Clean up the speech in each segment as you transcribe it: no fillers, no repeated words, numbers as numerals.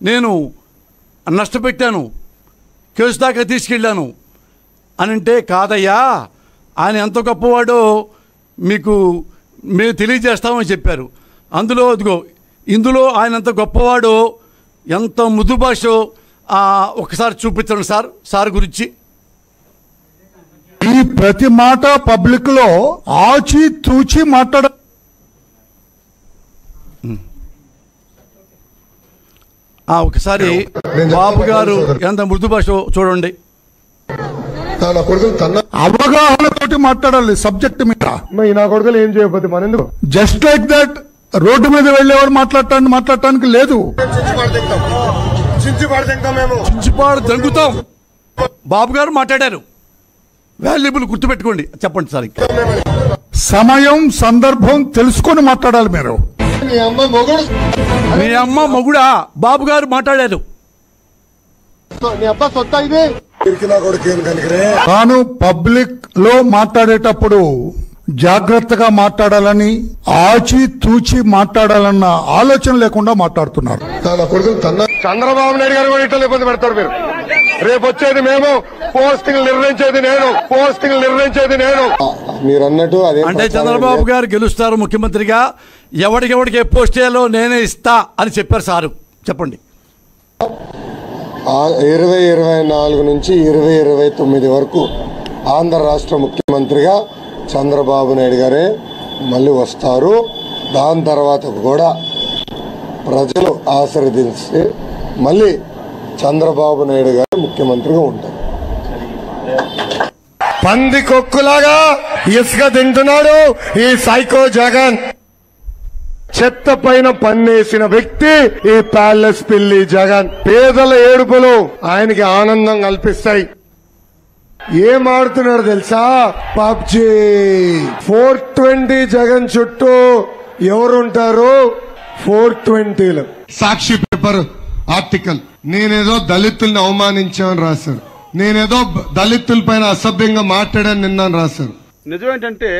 నేను నష్టపెట్టాను, కేసు దాకా తీసుకెళ్ళాను అని అంటే, కాదయ్యా ఆయన ఎంత గొప్పవాడో మీకు మేము తెలియజేస్తామని చెప్పారు. ఇందులో ఆయన ఎంత గొప్పవాడో, ఎంత మృదు భాషో ఒకసారి చూపించండి సార్ గురించి. ఈ ప్రతి మాట పబ్లిక్ లో ఆచి తూచి మాట్లాడ ఒకసారి బాబు గారు ఎంత మృదు భాష చూడండి. అవగాహనతోటి మాట్లాడాలి సబ్జెక్ట్ మీద. నా కొడుకులు ఏం చేయకపోతే మన ఎందుకు? జస్ట్ లైక్ దట్ రోడ్డు మీద వెళ్ళేవారు మాట్లాడటానికి లేదు. చించిపాడు దంగుతాం. బాబు గారు మాట్లాడారు. వాల్యుబుల్ గుర్తుపెట్టుకోండి. చెప్పండి సార్. సమయం సందర్భం తెలుసుకొని మాట్లాడాలి మీరు. మీ అమ్మ మొగుడా బాబు గారు మాట్లాడారు. తాను పబ్లిక్ లో మాట్లాడేటప్పుడు జాగ్రత్తగా మాట్లాడాలని, ఆచి తూచి మాట్లాడాలన్న ఆలోచన లేకుండా మాట్లాడుతున్నారు. చంద్రబాబు నాయుడు గారు కూడా ఇట్లా ఇబ్బంది పెడతారు. మీరు రేపు వచ్చేది మేము, పోస్టింగ్ నిర్ణయించేది నేను. మీరు అన్నట్టు అంటే చంద్రబాబు గారు గెలుస్తారు ముఖ్యమంత్రిగా, ఎవడికెవడికి ఏ పోస్ట్ చేయాలో నేనే ఇస్తా అని చెప్పారు సారు. చెప్పండి. 2024 నుంచి 2029 వరకు ఆంధ్ర రాష్ట్ర ముఖ్యమంత్రిగా చంద్రబాబు నాయుడు గారే మళ్ళీ వస్తారు. దాని తర్వాత కూడా ప్రజలు ఆశీర్వదించి మళ్ళీ చంద్రబాబు నాయుడు గారు ముఖ్యమంత్రిగా ఉంటారు. పంది కొక్కులాగా ఇసుక తింటున్నాడు ఈ సైకో జగన్. చెత్త పైన పన్నేసిన వ్యక్తి ఈ ప్యాలెస్ పిల్లి జగన్. పేదల ఏడుపులు ఆయనకి ఆనందం కల్పిస్తాయి. ఏం ఆడుతున్నాడు తెలుసా? పబ్జీ. 420 జగన్ చుట్టూ ఎవరుంటారు? 420లో. సాక్షి పేపర్ ఆర్టికల్, నేనేదో దళితుల్ని అవమానించామని రాశారు, నేనేదో దళితుల పైన అసభ్యంగా మాట్లాడాను నిన్న రాశారు. నిజమేంటంటే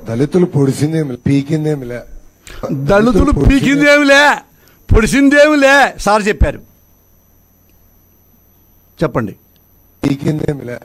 దళితులు పొడిసిందేమి పీకిందేమిలే, దళితులు పీకిందేమిలే, పొడిసిందేమిలే సార్ చెప్పారు. చెప్పండి. పీకిందేమిలే.